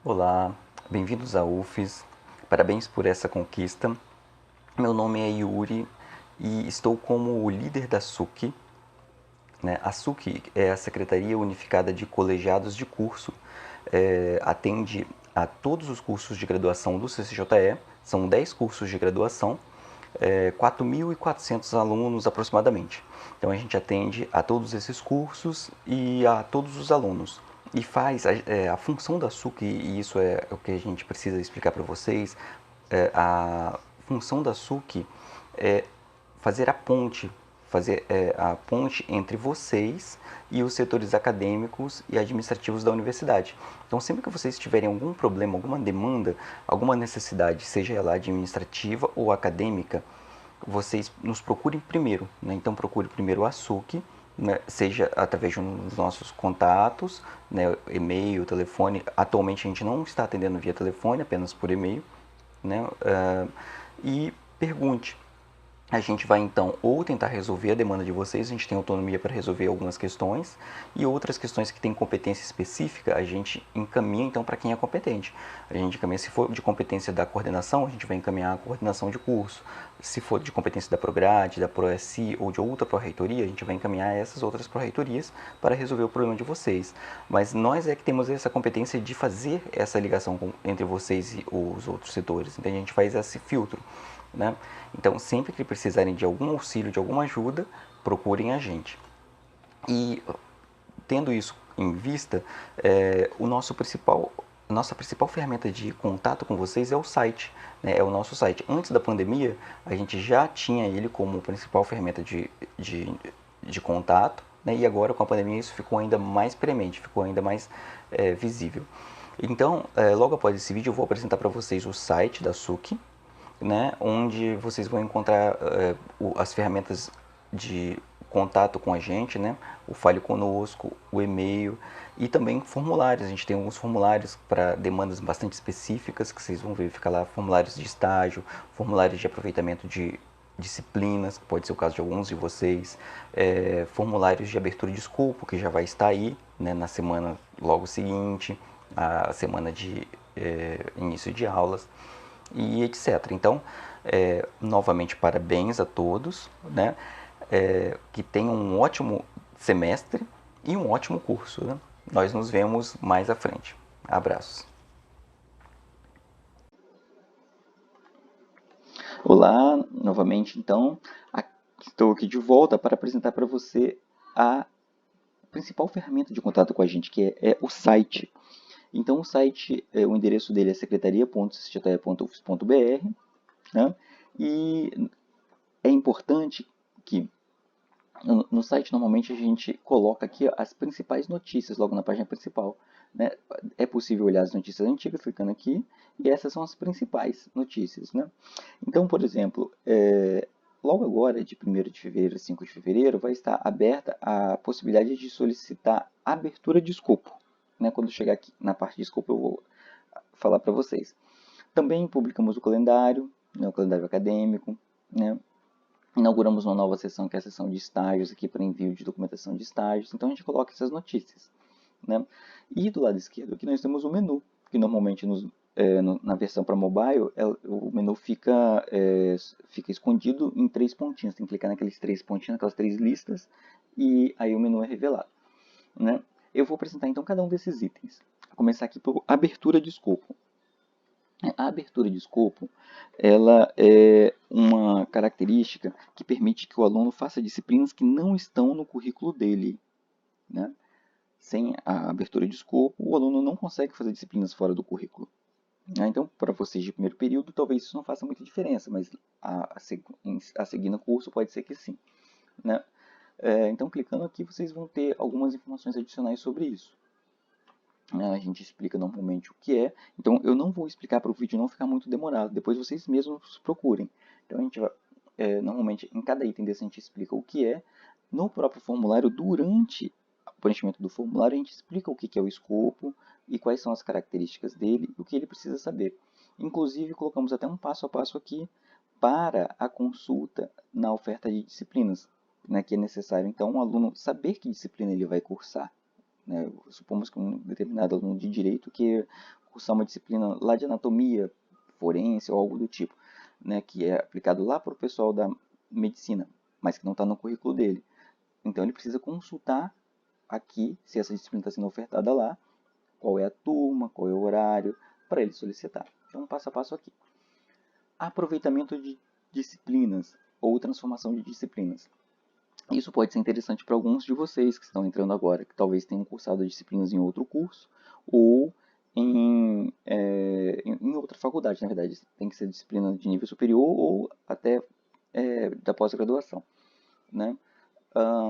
Olá, bem-vindos à UFES. Parabéns por essa conquista. Meu nome é Yuri e estou como o líder da SUC, né? A SUC é a Secretaria Unificada de Colegiados de Curso, atende a todos os cursos de graduação do CCJE, são 10 cursos de graduação, 4.400 alunos aproximadamente. Então a gente atende a todos esses cursos e a todos os alunos. E faz a função da SUC, e isso é o que a gente precisa explicar para vocês, a função da SUC é fazer a ponte entre vocês e os setores acadêmicos e administrativos da universidade. Então, sempre que vocês tiverem algum problema, alguma demanda, alguma necessidade, seja ela administrativa ou acadêmica, vocês nos procurem primeiro, né? Então, procure primeiro a SUC, né? Seja através de um dos nossos contatos, né? E-mail, telefone. Atualmente a gente não está atendendo via telefone, apenas por e-mail, né? E pergunte. A gente vai então ou tentar resolver a demanda de vocês, a gente tem autonomia para resolver algumas questões, e outras questões que têm competência específica, a gente encaminha então para quem é competente. A gente encaminha, se for de competência da coordenação, a gente vai encaminhar a coordenação de curso. Se for de competência da Prograde, da ProSI ou de outra pró-reitoria, a gente vai encaminhar essas outras pró-reitorias para resolver o problema de vocês. Mas nós é que temos essa competência de fazer essa ligação entre vocês e os outros setores. Então a gente faz esse filtro, né? Então, sempre que precisarem de algum auxílio, de alguma ajuda, procurem a gente. E, tendo isso em vista, a nossa principal ferramenta de contato com vocês é o site, né? É o nosso site. Antes da pandemia, a gente já tinha ele como principal ferramenta de, de contato, né? E agora, com a pandemia, isso ficou ainda mais premente, ficou ainda mais visível. Então, logo após esse vídeo, eu vou apresentar para vocês o site da SUC, né, onde vocês vão encontrar as ferramentas de contato com a gente, né, o Fale Conosco, o e-mail e também formulários. A gente tem alguns formulários para demandas bastante específicas que vocês vão verificar lá, formulários de estágio, formulários de aproveitamento de disciplinas, que pode ser o caso de alguns de vocês, formulários de abertura de escopo, que já vai estar aí, né, na semana logo seguinte, a semana de início de aulas e etc. Então, novamente, parabéns a todos, né? Que tenham um ótimo semestre e um ótimo curso. Né? Nós nos vemos mais à frente. Abraços. Olá, novamente, então, estou aqui de volta para apresentar para você a principal ferramenta de contato com a gente, que é o site. Então, o site, o endereço dele é secretaria.cjte.ufs.br, né? E é importante que no site normalmente a gente coloca aqui as principais notícias logo na página principal, né? É possível olhar as notícias antigas clicando aqui e essas são as principais notícias, né? Então, por exemplo, logo agora, de 1º de fevereiro a 5 de fevereiro, vai estar aberta a possibilidade de solicitar abertura de escopo, né? Quando chegar aqui na parte de escopo eu vou falar para vocês. Também publicamos o calendário, né? O calendário acadêmico, né? Inauguramos uma nova seção, que é a seção de estágios, aqui para envio de documentação de estágios. Então a gente coloca essas notícias, né? E do lado esquerdo aqui nós temos o menu, que normalmente na versão para mobile o menu fica escondido em 3 pontinhos. Tem que clicar naqueles 3 pontinhos, naquelas 3 listas, e aí o menu é revelado, né? Eu vou apresentar então cada um desses itens. Vou começar aqui por abertura de escopo. A abertura de escopo, ela é uma característica que permite que o aluno faça disciplinas que não estão no currículo dele, né? Sem a abertura de escopo, o aluno não consegue fazer disciplinas fora do currículo, né? Então, para vocês de primeiro período, talvez isso não faça muita diferença, mas a seguir no curso pode ser que sim, né? Então, clicando aqui, vocês vão ter algumas informações adicionais sobre isso. A gente explica normalmente o que é, então eu não vou explicar para o vídeo não ficar muito demorado, depois vocês mesmos procurem. Então a gente vai, normalmente em cada item desse a gente explica o que é, no próprio formulário, durante o preenchimento do formulário, a gente explica o que é o escopo e quais são as características dele e o que ele precisa saber. Inclusive colocamos até um passo a passo aqui para a consulta na oferta de disciplinas, né, que é necessário então o aluno saber que disciplina ele vai cursar, né? Supomos que um determinado aluno de direito que cursar uma disciplina lá de anatomia forense ou algo do tipo, né, que é aplicado lá para o pessoal da medicina, mas que não está no currículo dele. Então ele precisa consultar aqui se essa disciplina está sendo ofertada lá, qual é a turma, qual é o horário, para ele solicitar. Então, passo a passo aqui. Aproveitamento de disciplinas ou transformação de disciplinas. Isso pode ser interessante para alguns de vocês que estão entrando agora, que talvez tenham cursado disciplinas em outro curso ou em outra faculdade, na verdade. Tem que ser disciplina de nível superior ou até da pós-graduação, né?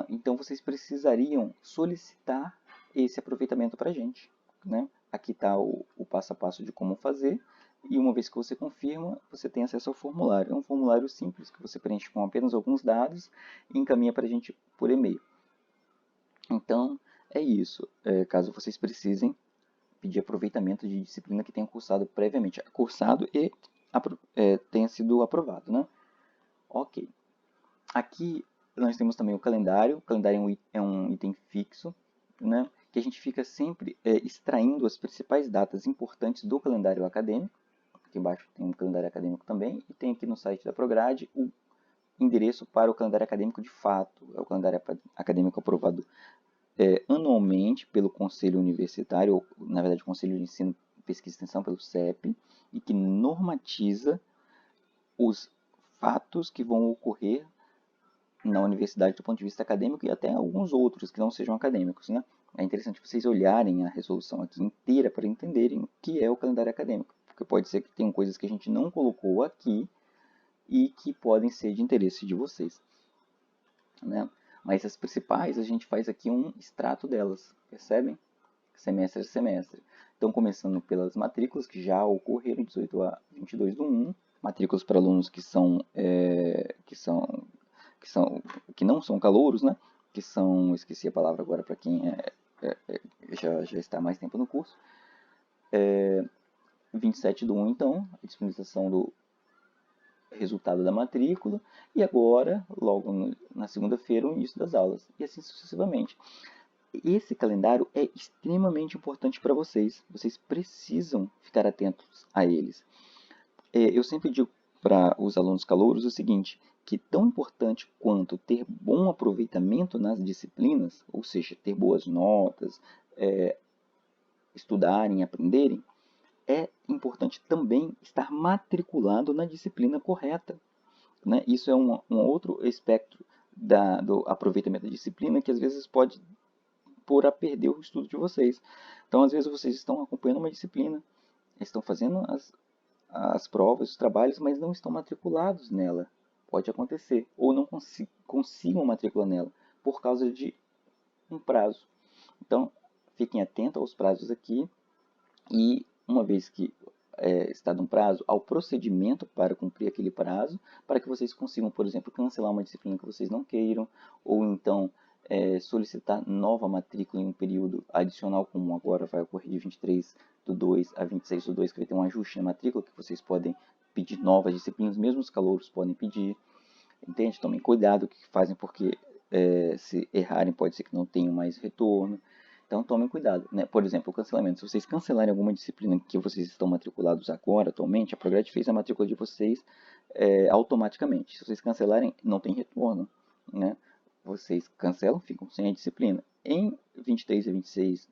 Então vocês precisariam solicitar esse aproveitamento para a gente, né? Aqui está o passo a passo de como fazer, e uma vez que você confirma, você tem acesso ao formulário. É um formulário simples que você preenche com apenas alguns dados e encaminha para a gente por e-mail. Então é isso. Caso vocês precisem pedir aproveitamento de disciplina que tenha cursado previamente, cursado e tenha sido aprovado, né? Ok. Aqui nós temos também o calendário. O calendário é um item fixo, né, que a gente fica sempre extraindo as principais datas importantes do calendário acadêmico. Aqui embaixo tem um calendário acadêmico também, e tem aqui no site da Prograde o endereço para o calendário acadêmico de fato. É o calendário acadêmico aprovado anualmente pelo Conselho Universitário, ou na verdade o Conselho de Ensino, Pesquisa e Extensão, pelo CEP, e que normatiza os fatos que vão ocorrer na universidade do ponto de vista acadêmico e até alguns outros que não sejam acadêmicos, né? É interessante vocês olharem a resolução aqui inteira para entenderem o que é o calendário acadêmico, porque pode ser que tenham coisas que a gente não colocou aqui e que podem ser de interesse de vocês, né? Mas as principais a gente faz aqui um extrato delas, percebem? Semestre a semestre. Então, começando pelas matrículas que já ocorreram 18 a 22 do 1, matrículas para alunos que não são calouros, né? Que são, esqueci a palavra agora para quem já está há mais tempo no curso. 27 do 1, então, a disponibilização do resultado da matrícula, e agora, logo na segunda-feira, o início das aulas, e assim sucessivamente. Esse calendário é extremamente importante para vocês, vocês precisam ficar atentos a eles. Eu sempre digo para os alunos calouros o seguinte, que tão importante quanto ter bom aproveitamento nas disciplinas, ou seja, ter boas notas, estudarem, aprenderem, é importante também estar matriculado na disciplina correta, né? Isso é um outro espectro do aproveitamento da disciplina que às vezes pode pôr a perder o estudo de vocês. Então, às vezes vocês estão acompanhando uma disciplina, estão fazendo as provas, os trabalhos, mas não estão matriculados nela. Pode acontecer. Ou não consigam matrícula nela, por causa de um prazo. Então, fiquem atentos aos prazos aqui e, uma vez que está um prazo, ao procedimento para cumprir aquele prazo, para que vocês consigam, por exemplo, cancelar uma disciplina que vocês não queiram, ou então solicitar nova matrícula em um período adicional, como agora vai ocorrer de 23 do 2 a 26 do 2, que vai ter um ajuste na matrícula, que vocês podem pedir novas disciplinas, mesmo os calouros podem pedir. Entende? Tomem cuidado o que fazem, porque se errarem pode ser que não tenham mais retorno. Então tomem cuidado, né? Por exemplo, o cancelamento. Se vocês cancelarem alguma disciplina que vocês estão matriculados agora, atualmente, a Prograde fez a matrícula de vocês automaticamente. Se vocês cancelarem, não tem retorno, né? Vocês cancelam, ficam sem a disciplina. Em 23 e 26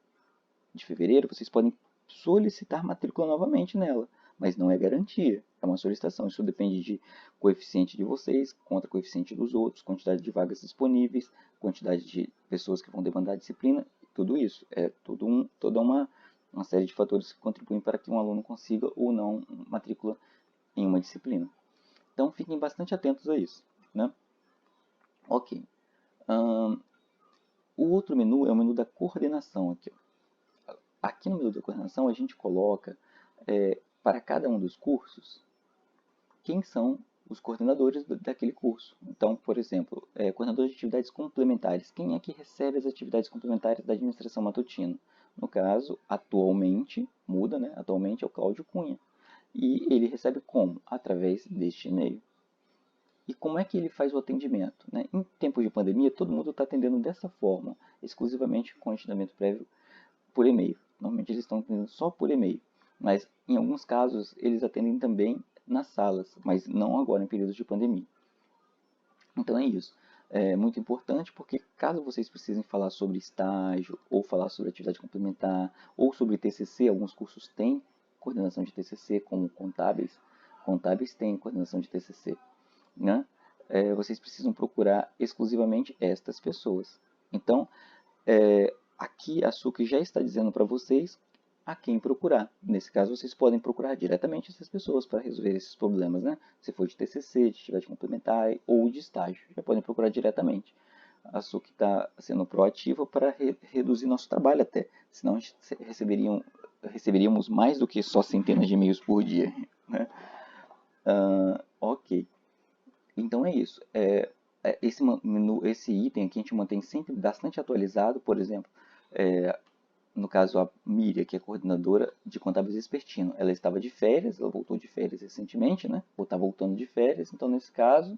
de fevereiro, vocês podem solicitar matrícula novamente nela, mas não é garantia, é uma solicitação. Isso depende de coeficiente de vocês contra coeficiente dos outros, quantidade de vagas disponíveis, quantidade de pessoas que vão demandar a disciplina, tudo isso. É toda uma série de fatores que contribuem para que um aluno consiga ou não matrícula em uma disciplina. Então fiquem bastante atentos a isso, né? Ok. O outro menu é o menu da coordenação aqui. Aqui no menu da coordenação a gente coloca para cada um dos cursos quem são os coordenadores daquele curso. Então, por exemplo, coordenador de atividades complementares. Quem é que recebe as atividades complementares da administração matutina? No caso, atualmente, muda, né? Atualmente é o Cláudio Cunha. E ele recebe como? Através deste e-mail. E como é que ele faz o atendimento? Né? Em tempos de pandemia, todo mundo está atendendo dessa forma, exclusivamente com agendamento prévio por e-mail. Normalmente eles estão atendendo só por e-mail. Mas em alguns casos eles atendem também nas salas, mas não agora em períodos de pandemia. Então é isso. É muito importante porque caso vocês precisem falar sobre estágio, ou falar sobre atividade complementar, ou sobre TCC, alguns cursos têm coordenação de TCC, como contábeis. Contábeis têm coordenação de TCC, né? Vocês precisam procurar exclusivamente estas pessoas. Então, aqui a SUC já está dizendo para vocês a quem procurar. Nesse caso, vocês podem procurar diretamente essas pessoas para resolver esses problemas, né? Se for de TCC, de atividade complementar ou de estágio, já podem procurar diretamente. A SUC está sendo proativa para reduzir nosso trabalho até, senão a gente receberíamos mais do que só centenas de e-mails por dia, né? Ok, então é isso. Esse item aqui a gente mantém sempre bastante atualizado, por exemplo, no caso a Miriam, que é coordenadora de contábeis vespertino, ela estava de férias, ela voltou de férias recentemente, né? Ou está voltando de férias, então nesse caso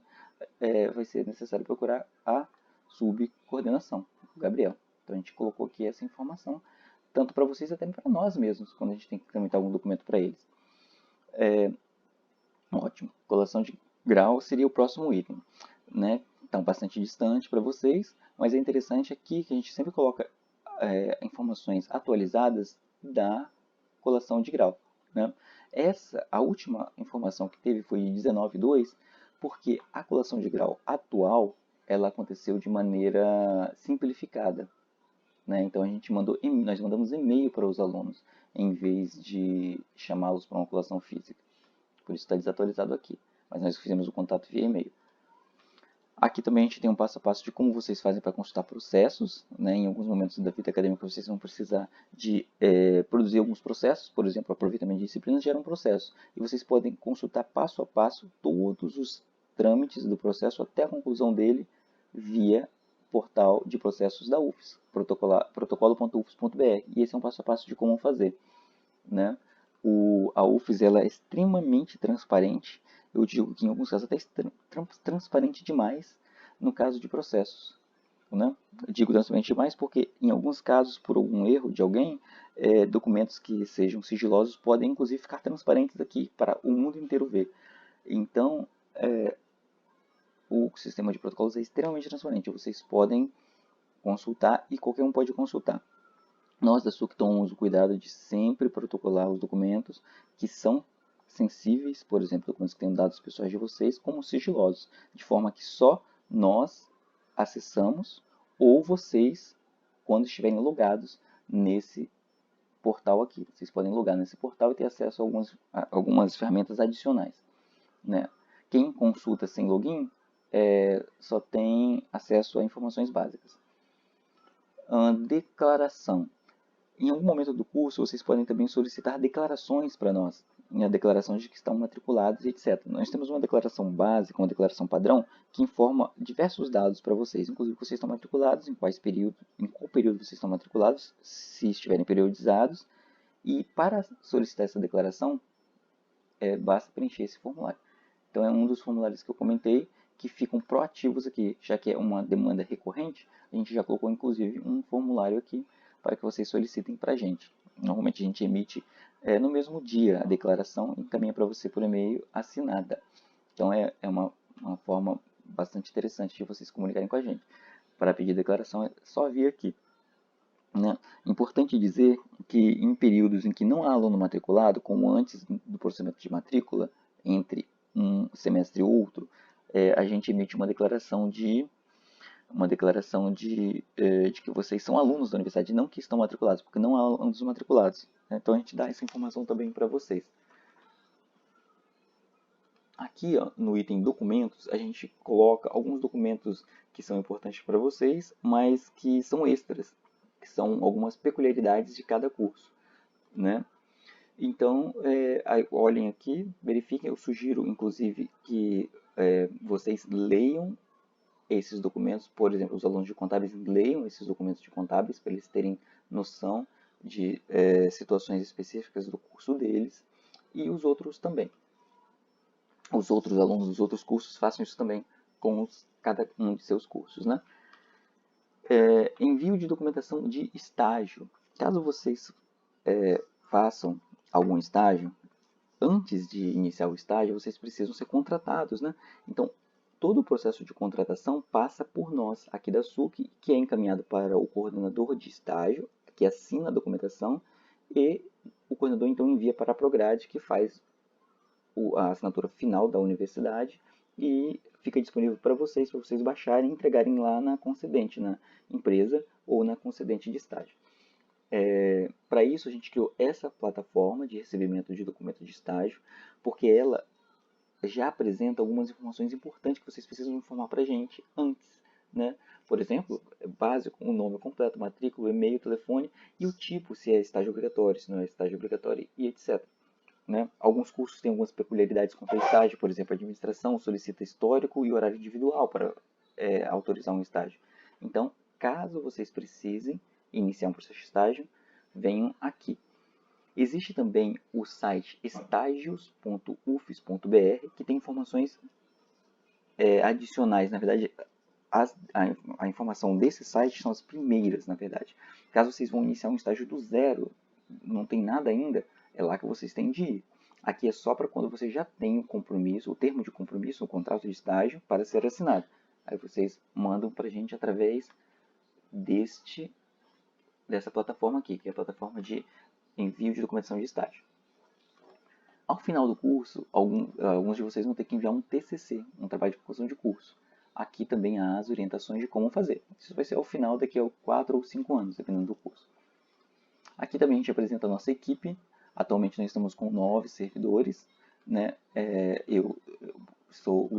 vai ser necessário procurar a subcoordenação, o Gabriel. Então a gente colocou aqui essa informação, tanto para vocês até para nós mesmos, quando a gente tem que tramitar algum documento para eles. Ótimo, colação de grau seria o próximo item, né? Então bastante distante para vocês, mas é interessante aqui que a gente sempre coloca informações atualizadas da colação de grau, né? A última informação que teve foi 19.2, porque a colação de grau atual ela aconteceu de maneira simplificada, né? Então nós mandamos e-mail para os alunos em vez de chamá-los para uma colação física. Por isso está desatualizado aqui, mas nós fizemos o contato via e-mail. Aqui também a gente tem um passo a passo de como vocês fazem para consultar processos, né? Em alguns momentos da vida acadêmica vocês vão precisar de produzir alguns processos, por exemplo, aproveitamento de disciplinas gera um processo. E vocês podem consultar passo a passo todos os trâmites do processo até a conclusão dele via portal de processos da UFES, protocolo.ufes.br. E esse é um passo a passo de como fazer, né? A UFES ela é extremamente transparente. Eu digo que em alguns casos até transparente demais no caso de processos, né? Eu digo transparente demais porque em alguns casos, por algum erro de alguém, documentos que sejam sigilosos podem inclusive ficar transparentes aqui para o mundo inteiro ver. Então, o sistema de protocolos é extremamente transparente. Vocês podem consultar e qualquer um pode consultar. Nós da SUC tomamos o cuidado de sempre protocolar os documentos que são sensíveis, por exemplo, documentos que têm dados pessoais de vocês, como sigilosos, de forma que só nós acessamos ou vocês, quando estiverem logados nesse portal aqui. Vocês podem logar nesse portal e ter acesso a algumas ferramentas adicionais, né? Quem consulta sem login só tem acesso a informações básicas. Declaração. Em algum momento do curso, vocês podem também solicitar declarações para nós, a declaração de que estão matriculados, etc. Nós temos uma declaração básica, uma declaração padrão, que informa diversos dados para vocês, inclusive que vocês estão matriculados, em qual período vocês estão matriculados, se estiverem periodizados, e para solicitar essa declaração, basta preencher esse formulário. Então é um dos formulários que eu comentei, que ficam proativos aqui, já que é uma demanda recorrente, a gente já colocou inclusive um formulário aqui para que vocês solicitem para a gente. Normalmente a gente emite no mesmo dia a declaração e encaminha para você por e-mail assinada. Então é uma forma bastante interessante de vocês comunicarem com a gente. Para pedir declaração é só vir aqui, né? Importante dizer que em períodos em que não há aluno matriculado, como antes do processamento de matrícula, entre um semestre e outro, a gente emite uma declaração de que vocês são alunos da universidade, não que estão matriculados, porque não há alunos matriculados, né? Então a gente dá essa informação também para vocês. Aqui, ó, no item documentos, a gente coloca alguns documentos que são importantes para vocês, mas que são extras, que são algumas peculiaridades de cada curso, né? Então, olhem aqui, verifiquem. Eu sugiro, inclusive, que vocês leiam esses documentos. Por exemplo, os alunos de contábeis leiam esses documentos de contábeis para eles terem noção de situações específicas do curso deles, e os outros também. Os outros alunos dos outros cursos façam isso também com cada um de seus cursos, né? Envio de documentação de estágio. Caso vocês façam algum estágio, antes de iniciar o estágio, vocês precisam ser contratados, né? Então, todo o processo de contratação passa por nós, aqui da SUC, que é encaminhado para o coordenador de estágio, que assina a documentação, e o coordenador então envia para a Prograde, que faz a assinatura final da universidade e fica disponível para vocês baixarem e entregarem lá na concedente, na empresa ou na concedente de estágio. Para isso, a gente criou essa plataforma de recebimento de documento de estágio, porque ela já apresenta algumas informações importantes que vocês precisam informar para a gente antes, né? Por exemplo, é básico, o nome completo, matrícula, e-mail, telefone e o tipo, se é estágio obrigatório, se não é estágio obrigatório e etc. Né? Alguns cursos têm algumas peculiaridades quanto ao estágio, por exemplo, a administração solicita histórico e horário individual para autorizar um estágio. Então, caso vocês precisem iniciar um processo de estágio, venham aqui. Existe também o site estagios.ufes.br, que tem informações adicionais. Na verdade, a informação desse site são as primeiras, na verdade. Caso vocês vão iniciar um estágio do zero, não tem nada ainda, é lá que vocês têm de ir. Aqui é só para quando você já tem o compromisso, o termo de compromisso, o contrato de estágio para ser assinado. Aí vocês mandam para a gente através dessa plataforma aqui, que é a plataforma de envio de documentação de estágio. Ao final do curso, alguns de vocês vão ter que enviar um TCC, um trabalho de conclusão de curso. Aqui também há as orientações de como fazer. Isso vai ser ao final, daqui a 4 ou 5 anos, dependendo do curso. Aqui também a gente apresenta a nossa equipe. Atualmente nós estamos com 9 servidores. Né? Eu estou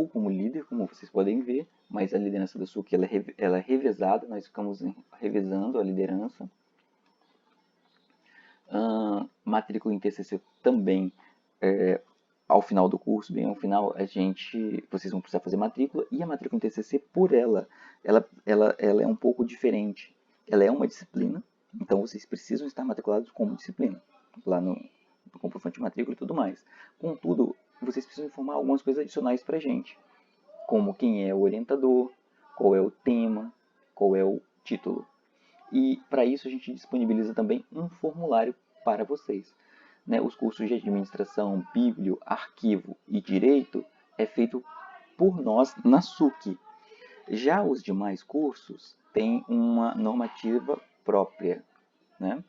como líder, como vocês podem ver, mas a liderança da SUC ela é revezada, nós ficamos revezando a liderança. Matrícula em TCC também, ao final do curso, bem ao final, vocês vão precisar fazer matrícula, e a matrícula em TCC, por ela é um pouco diferente. Ela é uma disciplina, então vocês precisam estar matriculados como disciplina, lá no comprovante de matrícula e tudo mais. Contudo, vocês precisam informar algumas coisas adicionais para a gente, como quem é o orientador, qual é o tema, qual é o título. E para isso a gente disponibiliza também um formulário para vocês. Né? Os cursos de administração, bíblio, arquivo e direito é feito por nós na SUC. Já os demais cursos têm uma normativa própria. Né?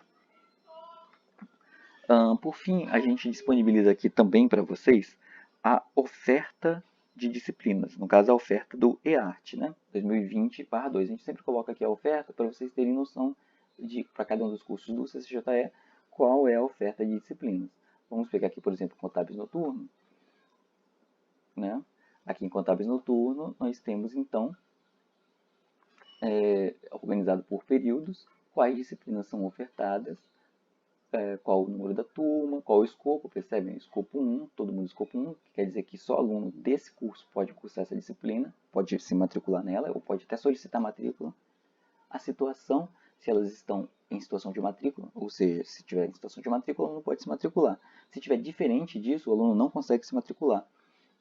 Por fim, a gente disponibiliza aqui também para vocês a oferta de disciplinas, no caso a oferta do EART, né? 2020/2. A gente sempre coloca aqui a oferta para vocês terem noção de, para cada um dos cursos do CCJE, qual é a oferta de disciplinas. Vamos pegar aqui, por exemplo, Contábeis Noturno. Né? Aqui em Contábeis Noturno, nós temos então, organizado por períodos, quais disciplinas são ofertadas, qual o número da turma, qual o escopo, percebem? Escopo 1, todo mundo escopo 1, que quer dizer que só aluno desse curso pode cursar essa disciplina, pode se matricular nela, ou pode até solicitar matrícula. A situação, se elas estão em situação de matrícula, ou seja, se tiver em situação de matrícula, o aluno pode se matricular. Se tiver diferente disso, o aluno não consegue se matricular.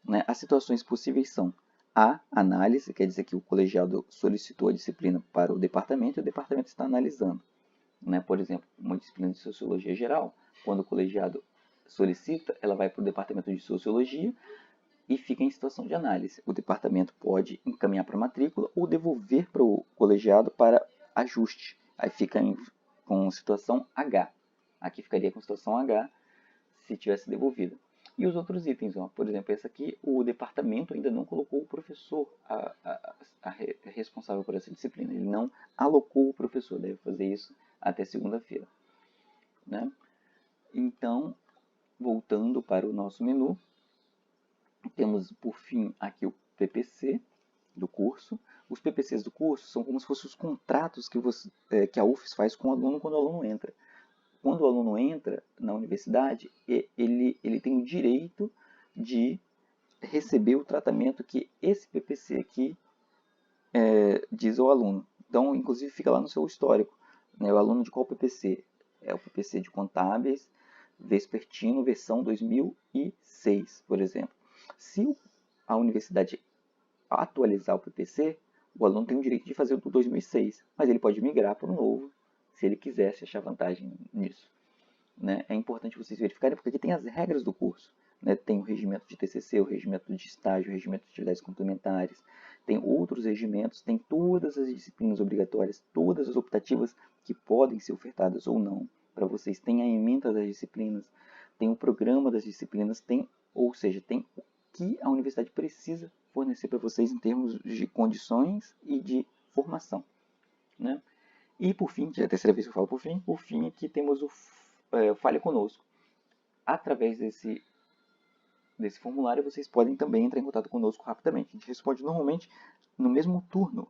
Né? As situações possíveis são a análise, quer dizer que o colegiado solicitou a disciplina para o departamento e o departamento está analisando. Né? Por exemplo, uma disciplina de Sociologia Geral, quando o colegiado solicita, ela vai para o departamento de Sociologia e fica em situação de análise. O departamento pode encaminhar para a matrícula ou devolver para o colegiado para ajuste. Aí fica com situação H. Aqui ficaria com situação H se tivesse devolvido. E os outros itens, ó, por exemplo, esse aqui, o departamento ainda não colocou o professor responsável por essa disciplina. Ele não alocou o professor, deve fazer isso até segunda-feira. Né? Então, voltando para o nosso menu, temos por fim aqui o PPC do curso. Os PPCs do curso são como se fossem os contratos que a UFES faz com o aluno quando o aluno entra. Quando o aluno entra na universidade, ele tem o direito de receber o tratamento que esse PPC aqui diz ao aluno. Então, inclusive, fica lá no seu histórico. Né? O aluno de qual PPC? É o PPC de Contábeis, Vespertino, versão 2006, por exemplo. Se a universidade atualizar o PPC, o aluno tem o direito de fazer o do 2006, mas ele pode migrar para o novo, se ele quiser, se achar vantagem nisso. né? É importante vocês verificarem, porque aqui tem as regras do curso. Né? Tem o regimento de TCC, o regimento de estágio, o regimento de atividades complementares, tem outros regimentos, tem todas as disciplinas obrigatórias, todas as optativas que podem ser ofertadas ou não para vocês. Tem a ementa das disciplinas, tem o programa das disciplinas, ou seja, tem o que a universidade precisa fornecer para vocês em termos de condições e de formação. Né? E por fim, que é a terceira vez que eu falo por fim aqui temos o Fale Conosco. Através desse formulário, vocês podem também entrar em contato conosco rapidamente. A gente responde normalmente no mesmo turno,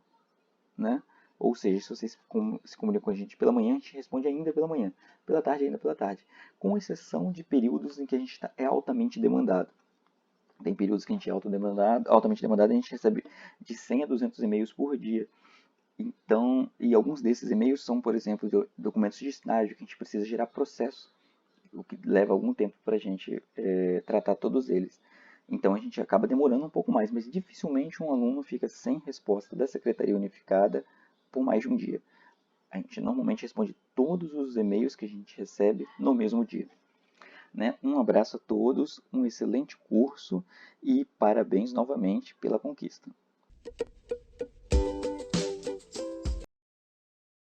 né? Ou seja, se vocês se comunicam com a gente pela manhã, a gente responde ainda pela manhã. Pela tarde, ainda pela tarde. Com exceção de períodos em que a gente é altamente demandado. Tem períodos que a gente é altamente demandado, a gente recebe de 100 a 200 e-mails por dia. Então, e alguns desses e-mails são, por exemplo, documentos de estágio, que a gente precisa gerar processo, o que leva algum tempo para a gente tratar todos eles. Então a gente acaba demorando um pouco mais, mas dificilmente um aluno fica sem resposta da Secretaria Unificada por mais de um dia. A gente normalmente responde todos os e-mails que a gente recebe no mesmo dia. Né? Um abraço a todos, um excelente curso e parabéns novamente pela conquista.